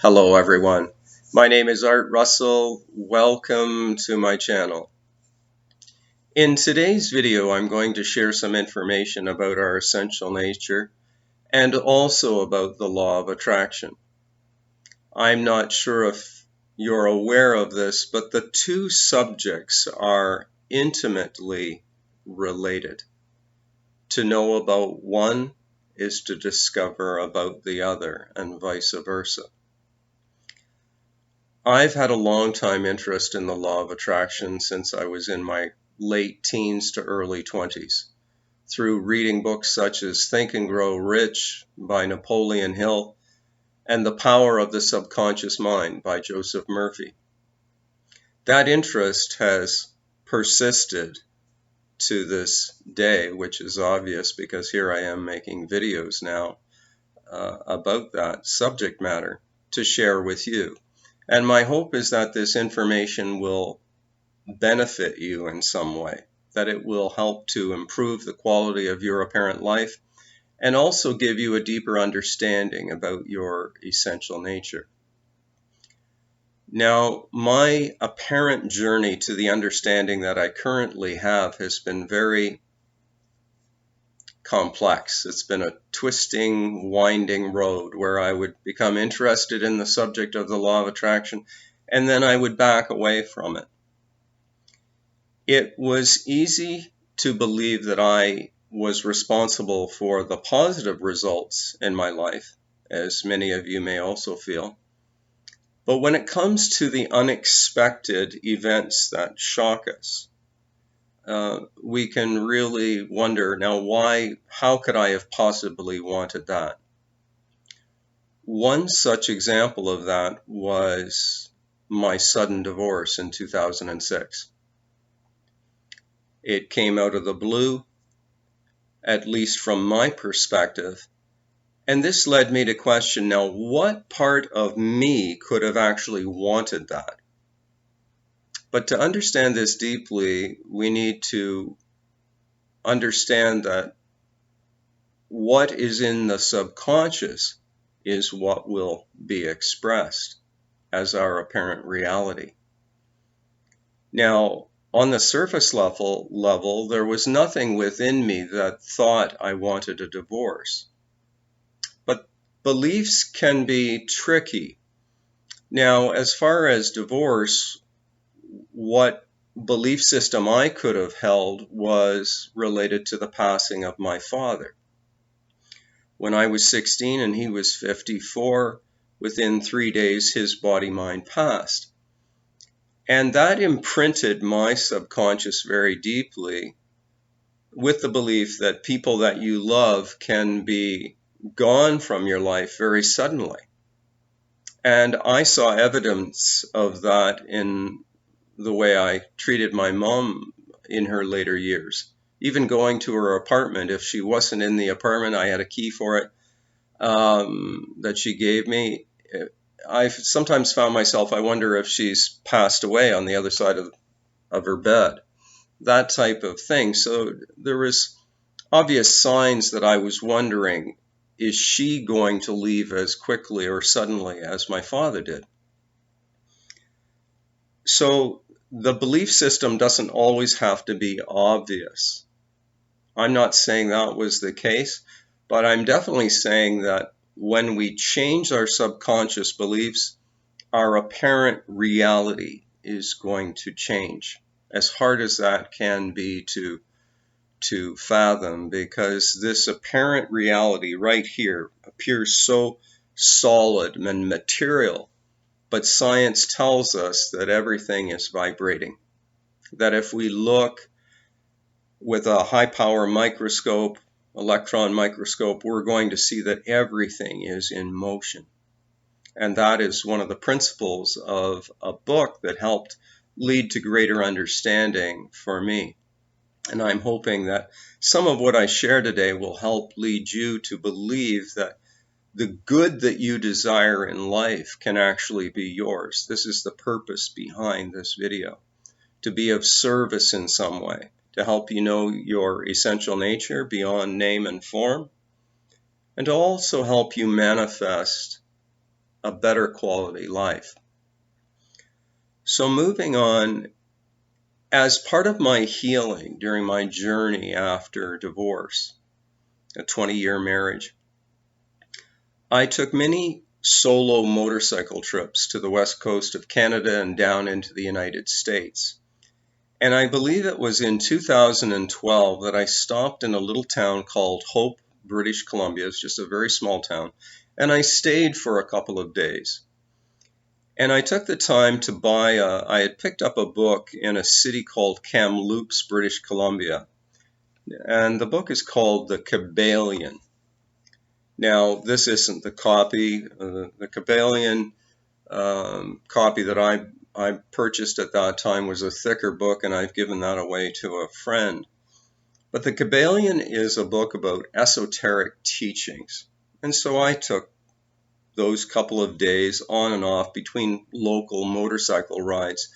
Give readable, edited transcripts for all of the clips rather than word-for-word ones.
Hello everyone, my name is Art Russell. Welcome to my channel. In today's video I'm going to share some information about our essential nature and also about the law of attraction. I'm not sure if you're aware of this, but the two subjects are intimately related. To know about one is to discover about the other, and vice versa. I've had a long time interest in the law of attraction since I was in my late teens to early 20s, through reading books such as Think and Grow Rich by Napoleon Hill and The Power of the Subconscious Mind by Joseph Murphy. That interest has persisted to this day, which is obvious because here I am making videos now about that subject matter to share with you. And my hope is that this information will benefit you in some way, that it will help to improve the quality of your apparent life and also give you a deeper understanding about your essential nature. Now, my apparent journey to the understanding that I currently have has been very complex. It's been a twisting, winding road where I would become interested in the subject of the law of attraction, and then I would back away from it. It was easy to believe that I was responsible for the positive results in my life, as many of you may also feel. But when it comes to the unexpected events that shock us, we can really wonder, now how could I have possibly wanted that? One such example of that was my sudden divorce in 2006. It came out of the blue, at least from my perspective, and this led me to question, now what part of me could have actually wanted that? But to understand this deeply, we need to understand that what is in the subconscious is what will be expressed as our apparent reality. Now, on the surface level, there was nothing within me that thought I wanted a divorce. But beliefs can be tricky. Now, as far as divorce, what belief system I could have held was related to the passing of my father. When I was 16 and he was 54, within 3 days his body-mind passed. And that imprinted my subconscious very deeply with the belief that people that you love can be gone from your life very suddenly. And I saw evidence of that in the way I treated my mom in her later years. Even going to her apartment, if she wasn't in the apartment, I had a key for it that she gave me. I've sometimes found myself, I wonder if she's passed away on the other side of her bed. That type of thing. So there was obvious signs that I was wondering, is she going to leave as quickly or suddenly as my father did? So the belief system doesn't always have to be obvious. I'm not saying that was the case, but I'm definitely saying that when we change our subconscious beliefs, our apparent reality is going to change. As hard as that can be to fathom, because this apparent reality right here appears so solid and material, but science tells us that everything is vibrating. That if we look with a high power microscope, electron microscope, we're going to see that everything is in motion. And that is one of the principles of a book that helped lead to greater understanding for me. And I'm hoping that some of what I share today will help lead you to believe that the good that you desire in life can actually be yours. This is the purpose behind this video, to be of service in some way, to help you know your essential nature beyond name and form, and to also help you manifest a better quality life. So moving on, as part of my healing during my journey after divorce, a 20-year marriage, I took many solo motorcycle trips to the west coast of Canada and down into the United States. And I believe it was in 2012 that I stopped in a little town called Hope, British Columbia. It's just a very small town. And I stayed for a couple of days. And I took the time to I had picked up a book in a city called Kamloops, British Columbia. And the book is called The Kybalion. Now, this isn't the copy. The Kybalion copy that I purchased at that time was a thicker book, and I've given that away to a friend. But the Kybalion is a book about esoteric teachings. And so I took those couple of days on and off between local motorcycle rides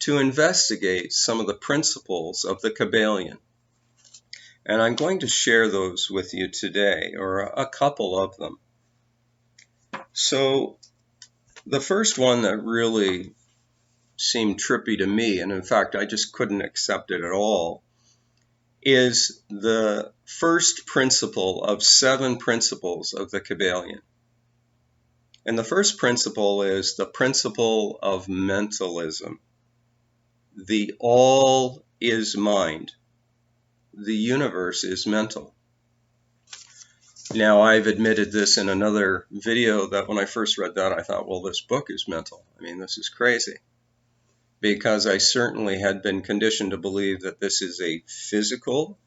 to investigate some of the principles of the Kybalion. And I'm going to share those with you today, or a couple of them. So the first one that really seemed trippy to me, and in fact I just couldn't accept it at all, is the first principle of 7 principles of the Kybalion. And the first principle is the principle of mentalism. The all is mind. The universe is mental. Now, I've admitted this in another video that when I first read that, I thought, well, this book is mental. I mean, this is crazy. Because I certainly had been conditioned to believe that this is a physical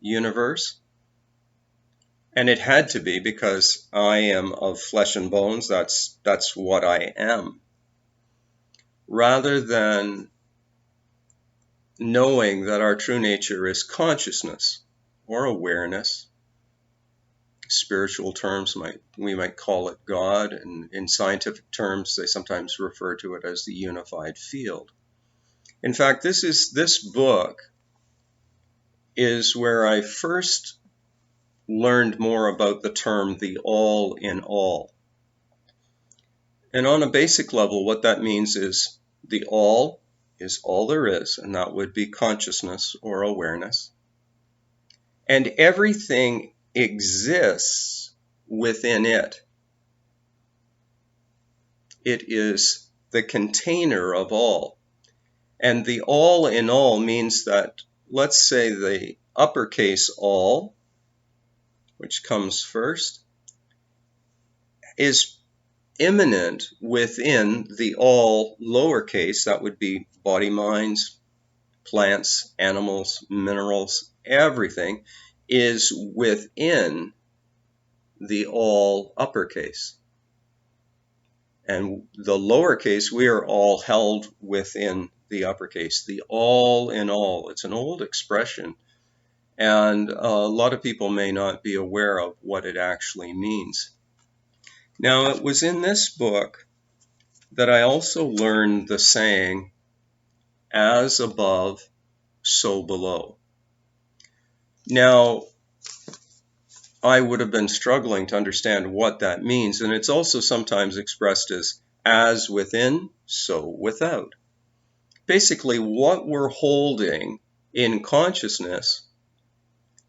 universe. And it had to be, because I am of flesh and bones. That's what I am. Rather than knowing that our true nature is consciousness or awareness. Spiritual terms, we might call it God, and in scientific terms, they sometimes refer to it as the unified field. In fact, this book is where I first learned more about the term the all in all. And on a basic level, what that means is the all is all there is, and that would be consciousness or awareness. And everything exists within it. It is the container of all. And the all in all means that, let's say the uppercase all, which comes first, is immanent within the all lowercase. That would be body, minds, plants, animals, minerals, everything is within the all uppercase. And the lowercase, we are all held within the uppercase, the all in all. It's an old expression, and a lot of people may not be aware of what it actually means. Now, it was in this book that I also learned the saying, as above, so below. Now, I would have been struggling to understand what that means, and it's also sometimes expressed as within, so without. Basically, what we're holding in consciousness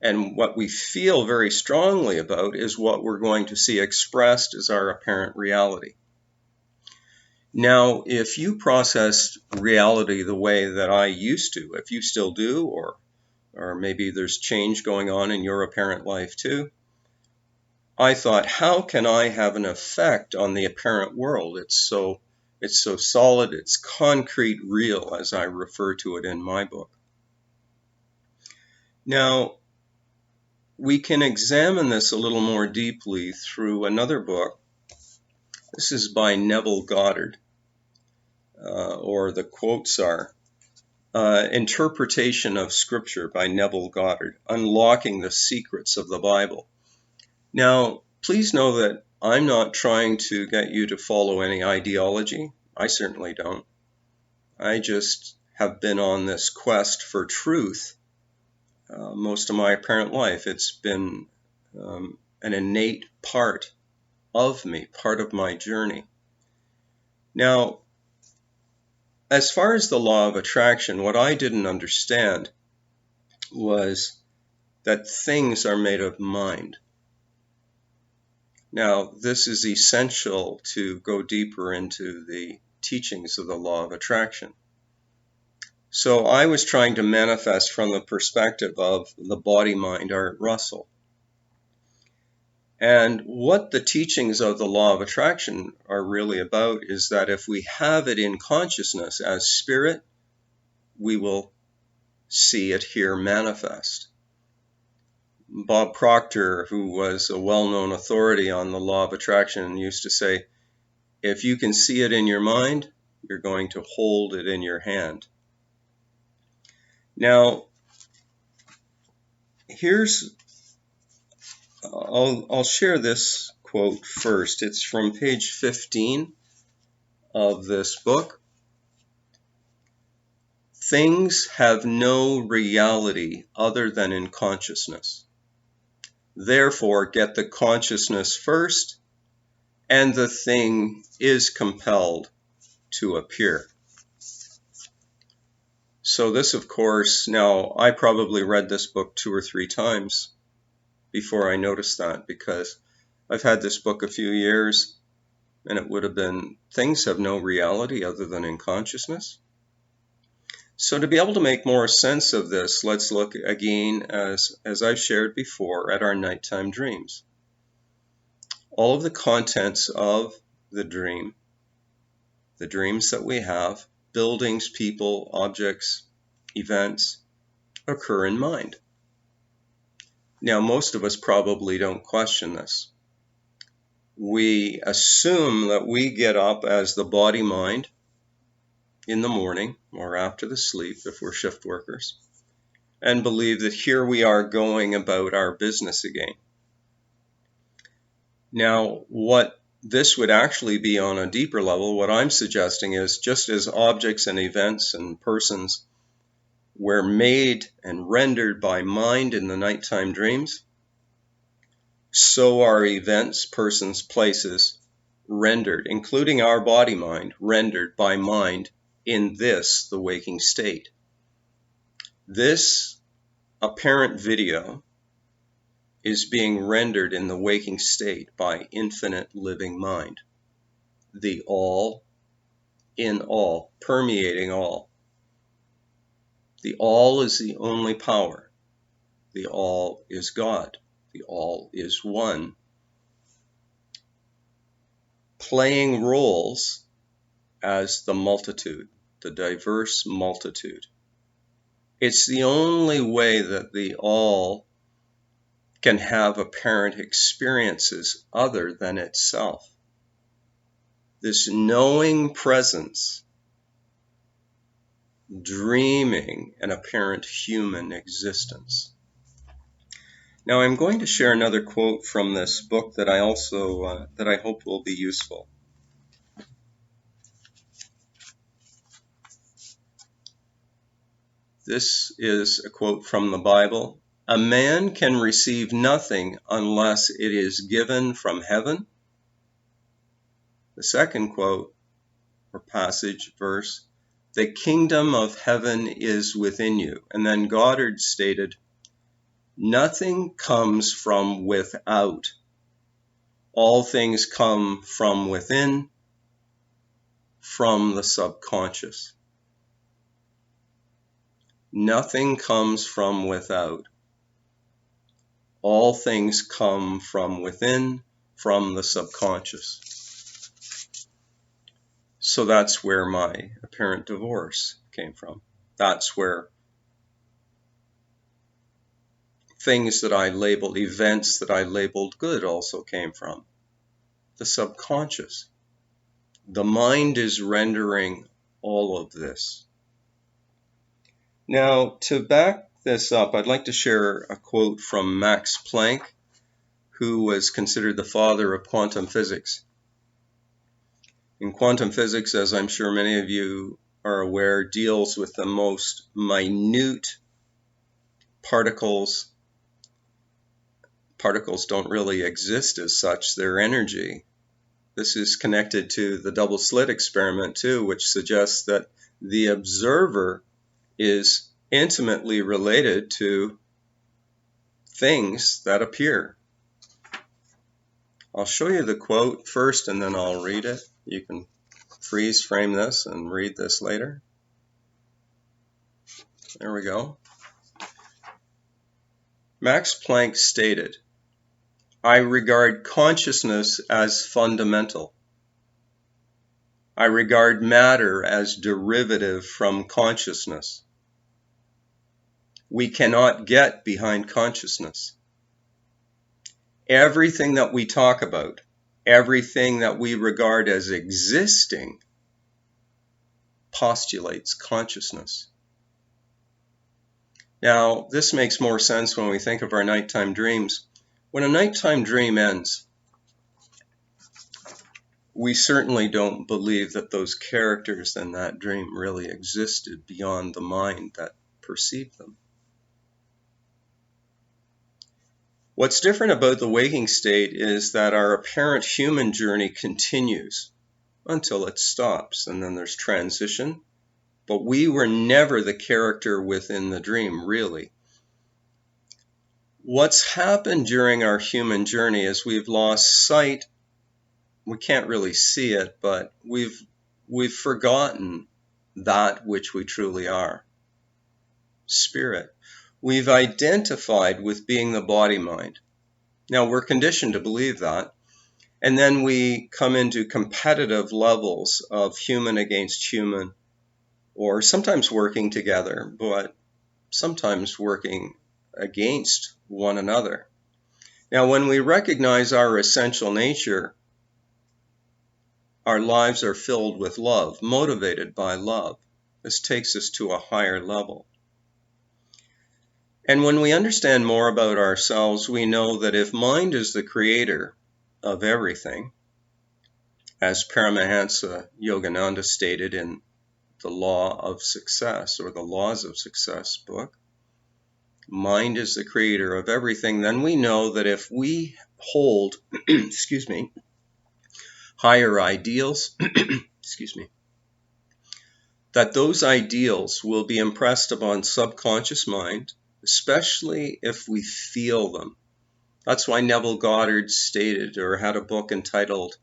and what we feel very strongly about is what we're going to see expressed as our apparent reality. Now, if you processed reality the way that I used to, if you still do, or maybe there's change going on in your apparent life too, I thought, how can I have an effect on the apparent world? It's so solid, it's concrete, real, as I refer to it in my book. Now, we can examine this a little more deeply through another book. This is by Neville Goddard, or the quotes are, Interpretation of Scripture by Neville Goddard, Unlocking the Secrets of the Bible. Now, please know that I'm not trying to get you to follow any ideology. I certainly don't. I just have been on this quest for truth most of my apparent life. It's been an innate part of me, part of my journey. Now, as far as the law of attraction, what I didn't understand was that things are made of mind. Now, this is essential to go deeper into the teachings of the law of attraction. So I was trying to manifest from the perspective of the body-mind Art Russell. And what the teachings of the law of attraction are really about is that if we have it in consciousness as spirit, we will see it here manifest. Bob Proctor, who was a well-known authority on the law of attraction, used to say, if you can see it in your mind, you're going to hold it in your hand. Now, I'll share this quote first. It's from page 15 of this book. Things have no reality other than in consciousness. Therefore, get the consciousness first, and the thing is compelled to appear. So this, of course, now I probably read this book 2 or 3 times before I noticed that, because I've had this book a few years, and it would have been, things have no reality other than in consciousness. So to be able to make more sense of this, let's look again, as I've shared before, at our nighttime dreams. All of the contents of the dreams that we have, buildings, people, objects, events, occur in mind. Now, most of us probably don't question this. We assume that we get up as the body-mind in the morning or after the sleep, if we're shift workers, and believe that here we are going about our business again. Now, what this would actually be on a deeper level, what I'm suggesting is, just as objects and events and persons were made and rendered by mind in the nighttime dreams, so are events, persons, places rendered, including our body-mind, rendered by mind in this, the waking state. This apparent video is being rendered in the waking state by infinite living mind, the all in all, permeating all. The all is the only power. The all is God. The all is one, playing roles as the multitude, the diverse multitude. It's the only way that the all can have apparent experiences other than itself. This knowing presence, dreaming an apparent human existence. Now I'm going to share another quote from this book that I hope will be useful. This is a quote from the Bible. A man can receive nothing unless it is given from heaven. The second quote or passage verse, the kingdom of heaven is within you. And then Goddard stated, nothing comes from without. All things come from within, from the subconscious. Nothing comes from without. All things come from within, from the subconscious. So that's where my apparent divorce came from. That's where things that I labeled, events that I labeled good also came from. The subconscious. The mind is rendering all of this. Now, to back this up, I'd like to share a quote from Max Planck, who was considered the father of quantum physics. In quantum physics, as I'm sure many of you are aware, deals with the most minute particles. Particles don't really exist as such, they're energy. This is connected to the double slit experiment too, which suggests that the observer is intimately related to things that appear. I'll show you the quote first and then I'll read it. You can freeze frame this and read this later. There we go. Max Planck stated, "I regard consciousness as fundamental. I regard matter as derivative from consciousness. We cannot get behind consciousness. Everything that we talk about, everything that we regard as existing, postulates consciousness." Now, this makes more sense when we think of our nighttime dreams. When a nighttime dream ends, we certainly don't believe that those characters in that dream really existed beyond the mind that perceived them. What's different about the waking state is that our apparent human journey continues until it stops, and then there's transition. But we were never the character within the dream, really. What's happened during our human journey is we've lost sight. We can't really see it, but we've forgotten that which we truly are, spirit. We've identified with being the body-mind. Now, we're conditioned to believe that. And then we come into competitive levels of human against human, or sometimes working together, but sometimes working against one another. Now, when we recognize our essential nature, our lives are filled with love, motivated by love. This takes us to a higher level. And when we understand more about ourselves, we know that if mind is the creator of everything, as Paramahansa Yogananda stated in the Law of Success, or the Laws of Success book, mind is the creator of everything, then we know that if we hold, higher ideals, that those ideals will be impressed upon subconscious mind, especially if we feel them. That's why Neville Goddard stated, or had a book entitled,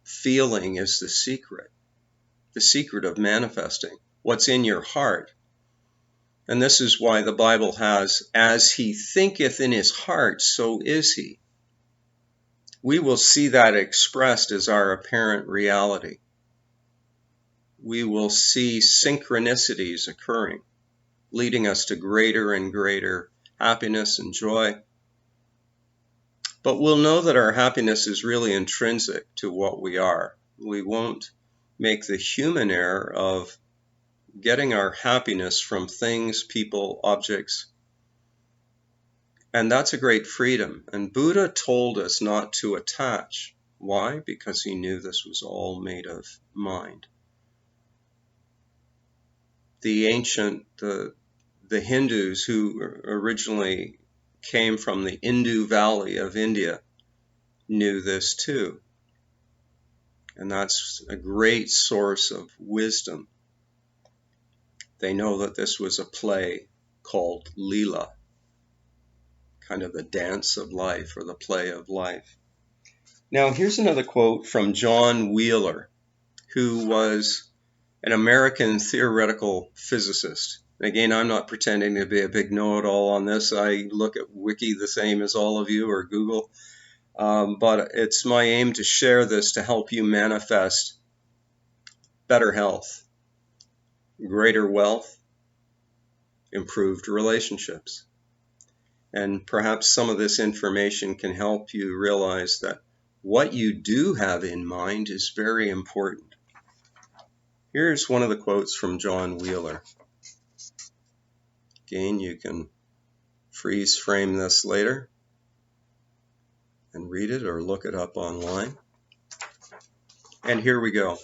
Feeling is the secret of manifesting, what's in your heart. And this is why the Bible has, as he thinketh in his heart, so is he. We will see that expressed as our apparent reality. We will see synchronicities occurring, leading us to greater and greater happiness and joy. But we'll know that our happiness is really intrinsic to what we are. We won't make the human error of getting our happiness from things, people, objects. And that's a great freedom. And Buddha told us not to attach. Why? Because he knew this was all made of mind. The ancient, the Hindus who originally came from the Indus Valley of India knew this too. And that's a great source of wisdom. They know that this was a play called Leela, kind of the dance of life or the play of life. Now, here's another quote from John Wheeler, who was an American theoretical physicist. Again, I'm not pretending to be a big know-it-all on this. I look at Wiki the same as all of you, or Google. But it's my aim to share this to help you manifest better health, greater wealth, improved relationships. And perhaps some of this information can help you realize that what you do have in mind is very important. Here's one of the quotes from John Wheeler. Again, you can freeze frame this later and read it or look it up online. And here we go.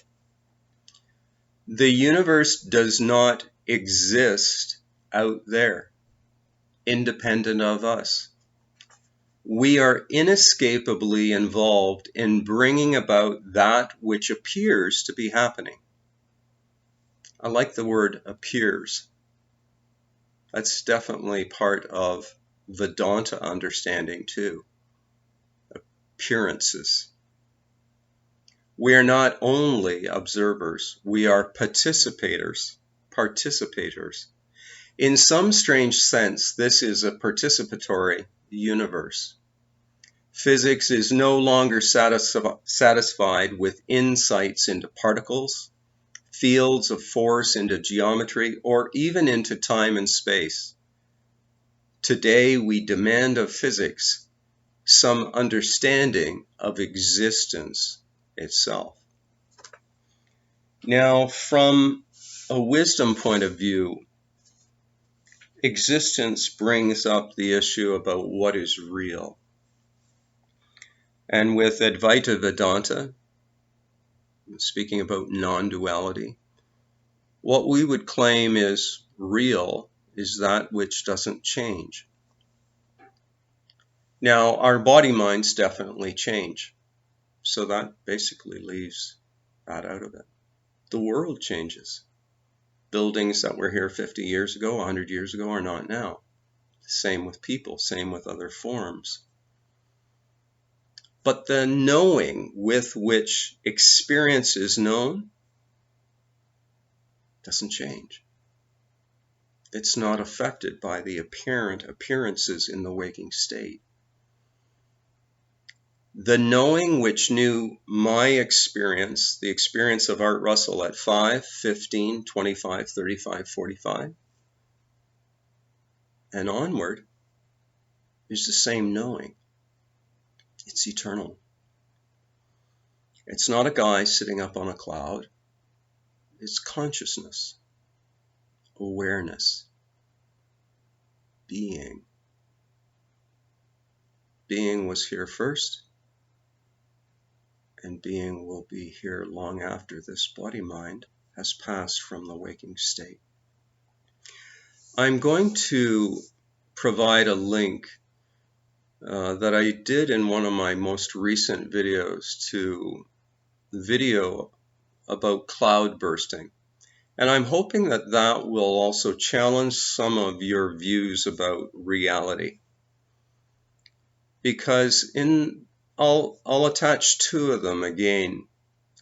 The universe does not exist out there, independent of us. we are inescapably involved in bringing about that which appears to be happening. I like the word appears. That's definitely part of Vedanta understanding too. Appearances. We are not only observers, we are participators. In some strange sense, this is a participatory universe. Physics is no longer satisfied with insights into particles, fields of force into geometry, or even into time and space. Today we demand of physics some understanding of existence itself. Now, from a wisdom point of view, existence brings up the issue about what is real. And with Advaita Vedanta, speaking about non-duality, what we would claim is real is that which doesn't change. Now, our body minds definitely change, so that basically leaves that out of it. The world changes. Buildings that were here 50 years ago, 100 years ago, are not now. Same with people, same with other forms. But the knowing with which experience is known doesn't change. It's not affected by the apparent appearances in the waking state. The knowing which knew my experience, the experience of Art Russell at 5, 15, 25, 35, 45, and onward, is the same knowing. It's eternal. It's not a guy sitting up on a cloud. It's consciousness, awareness, being. Being was here first, and being will be here long after this body-mind has passed from the waking state. I'm going to provide a link that I did in one of my most recent videos to video about cloud bursting. And I'm hoping that that will also challenge some of your views about reality. Because I'll attach two of them again,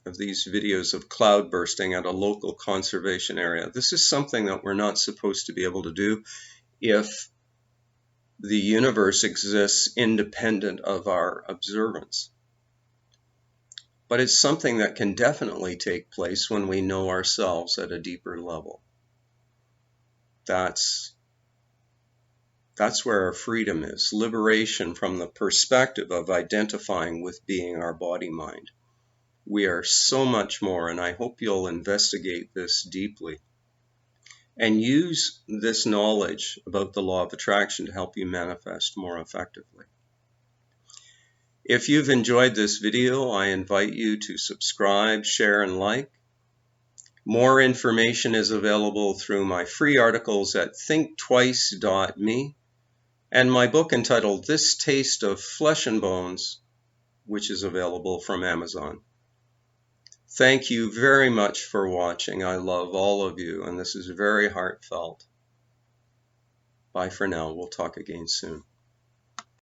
of these videos of cloud bursting at a local conservation area. This is something that we're not supposed to be able to do if the universe exists independent of our observance. But it's something that can definitely take place when we know ourselves at a deeper level. That's where our freedom is, liberation from the perspective of identifying with being our body-mind. We are so much more, and I hope you'll investigate this deeply and use this knowledge about the law of attraction to help you manifest more effectively. If you've enjoyed this video, I invite you to subscribe, share, and like. More information is available through my free articles at thinktwice.me and my book entitled This Taste of Flesh and Bones, which is available from Amazon. Thank you very much for watching. I love all of you, and this is very heartfelt. Bye for now. We'll talk again soon.